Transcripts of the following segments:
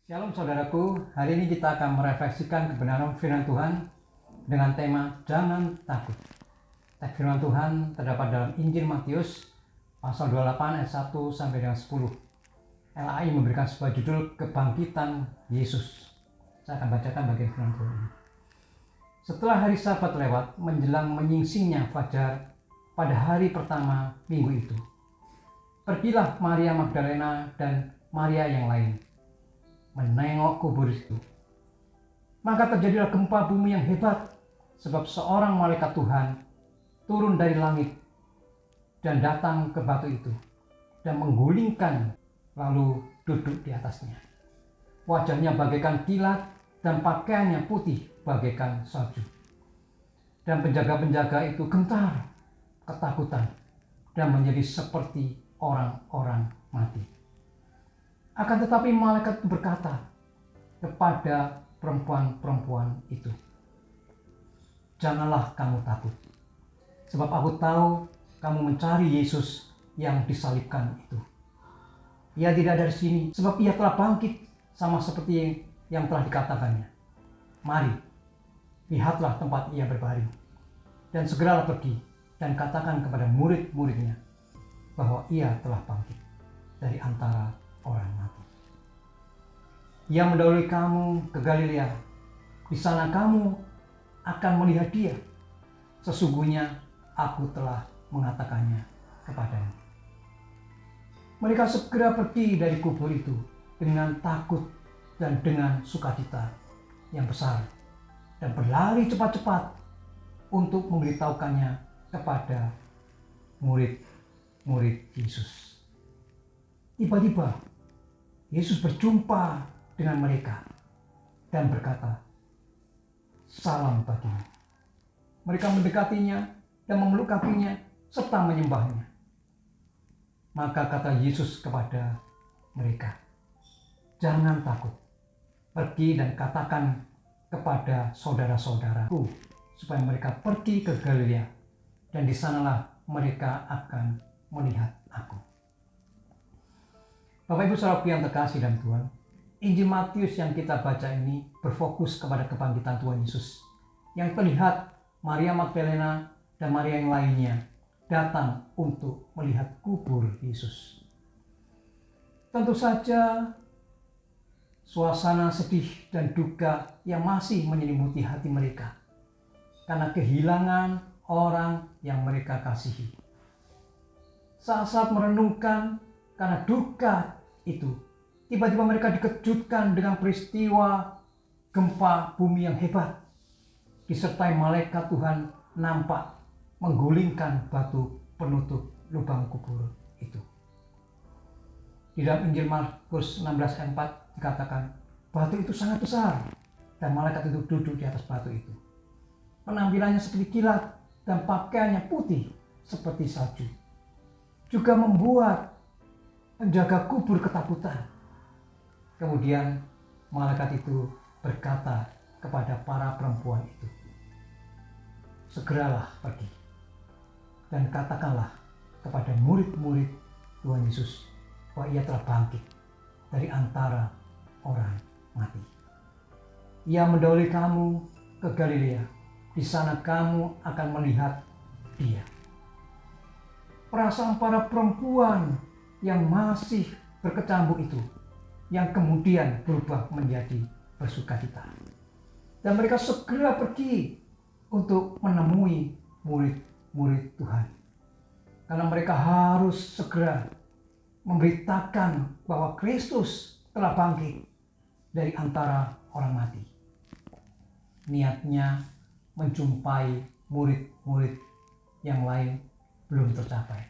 Shalom saudaraku, hari ini kita akan merefleksikan kebenaran firman Tuhan dengan tema Jangan Takut. Teks firman Tuhan terdapat dalam Injil Matius pasal 28 ayat 1 sampai dengan 10. LAI memberikan sebuah judul Kebangkitan Yesus. Saya akan bacakan bagian firman Tuhan ini. Setelah hari Sabat lewat, menjelang menyingsingnya fajar pada hari pertama minggu itu, pergilah Maria Magdalena dan Maria yang lain menengok kubur itu. Maka terjadilah gempa bumi yang hebat, sebab seorang malaikat Tuhan turun dari langit dan datang ke batu itu dan menggulingkan, lalu duduk di atasnya. Wajahnya bagaikan kilat dan pakaiannya putih bagaikan salju. Dan penjaga-penjaga itu gentar, ketakutan, dan menjadi seperti orang-orang mati. Akan tetapi malaikat itu berkata kepada perempuan-perempuan itu, "Janganlah kamu takut, sebab aku tahu kamu mencari Yesus yang disalibkan itu. Ia tidak ada di sini, sebab ia telah bangkit sama seperti yang telah dikatakannya. Mari, lihatlah tempat ia berbaring, dan segeralah pergi dan katakan kepada murid-muridnya bahwa ia telah bangkit dari antara orang mati. Ia mendahului kamu ke Galilea. Di sana kamu akan melihat dia. Sesungguhnya aku telah mengatakannya kepadamu." Mereka segera pergi dari kubur itu dengan takut dan dengan sukacita yang besar, dan berlari cepat-cepat untuk memberitahukannya kepada murid-murid Yesus. Tiba-tiba Yesus berjumpa dengan mereka dan berkata, "Salam bagimu." Mereka mendekatinya dan memeluk kakinya serta menyembahnya. Maka kata Yesus kepada mereka, "Jangan takut. Pergi dan katakan kepada saudara-saudaraku supaya mereka pergi ke Galilea, dan di sanalah mereka akan melihat aku." Bapak Ibu saudaraku yang terkasih dalam Tuhan, Injil Matius yang kita baca ini berfokus kepada kebangkitan Tuhan Yesus. Yang terlihat Maria Magdalena dan Maria yang lainnya datang untuk melihat kubur Yesus. Tentu saja suasana sedih dan duka yang masih menyelimuti hati mereka karena kehilangan orang yang mereka kasihi. Saat-saat merenungkan karena duka itu, tiba-tiba mereka dikejutkan dengan peristiwa gempa bumi yang hebat, disertai malaikat Tuhan nampak menggulingkan batu penutup lubang kubur itu. Di dalam Injil Markus 16 ayat 4 dikatakan, batu itu sangat besar dan malaikat itu duduk di atas batu itu. Penampilannya seperti kilat dan pakaiannya putih seperti salju. Juga membuat penjaga kubur ketakutan. Kemudian malaikat itu berkata kepada para perempuan itu, "Segeralah pergi dan katakanlah kepada murid-murid Tuhan Yesus bahwa ia telah bangkit dari antara orang mati. Ia mendahului kamu ke Galilea. Di sana kamu akan melihat dia." Perasaan para perempuan yang masih berkecambuk itu yang kemudian berubah menjadi bersukacita. Dan mereka segera pergi untuk menemui murid-murid Tuhan. Karena mereka harus segera memberitakan bahwa Kristus telah bangkit dari antara orang mati. Niatnya menjumpai murid-murid yang lain belum tercapai.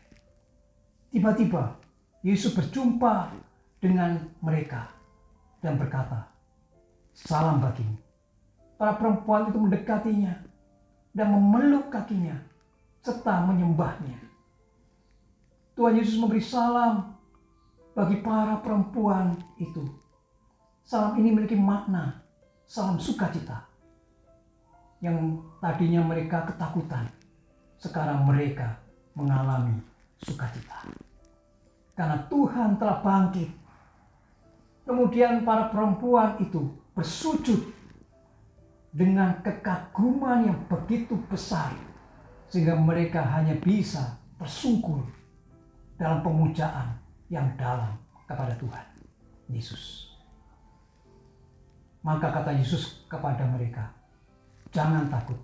Tiba-tiba Yesus berjumpa dengan mereka dan berkata, "Salam bagimu." Para perempuan itu mendekatinya dan memeluk kakinya serta menyembahnya. Tuhan Yesus memberi salam bagi para perempuan itu. Salam ini memiliki makna salam sukacita. Yang tadinya mereka ketakutan, sekarang mereka mengalami sukacita. Karena Tuhan telah bangkit Kemudian para perempuan itu bersujud dengan kekaguman yang begitu besar, sehingga mereka hanya bisa tersungkur dalam pemujaan yang dalam kepada Tuhan Yesus. Maka kata Yesus kepada mereka, "Jangan takut,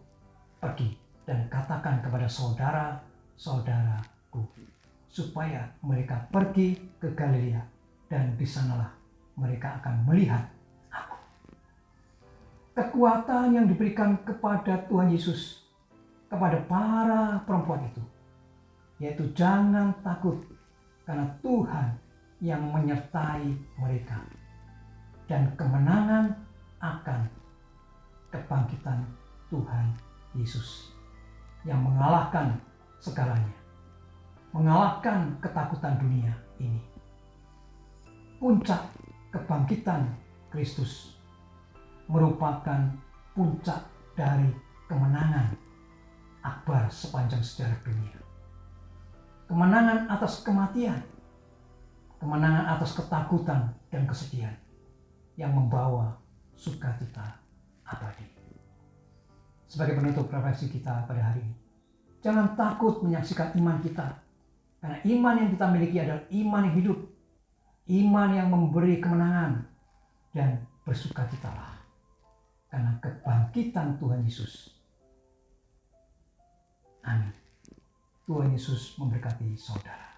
pergi dan katakan kepada saudara-saudaraku supaya mereka pergi ke Galilea, dan di sanalah mereka akan melihat aku." Kekuatan yang diberikan kepada Tuhan Yesus kepada para perempuan itu, yaitu jangan takut karena Tuhan yang menyertai mereka, dan kemenangan akan kebangkitan Tuhan Yesus yang mengalahkan segalanya, mengalahkan ketakutan dunia ini. Puncak kebangkitan Kristus merupakan puncak dari kemenangan akbar sepanjang sejarah dunia. Kemenangan atas kematian, kemenangan atas ketakutan dan kesedihan yang membawa sukacita abadi. Sebagai penutup refleksi kita pada hari ini, jangan takut menyaksikan iman kita, karena iman yang kita miliki adalah iman yang hidup, iman yang memberi kemenangan, dan bersukacitalah karena kebangkitan Tuhan Yesus. Amin. Tuhan Yesus memberkati saudara.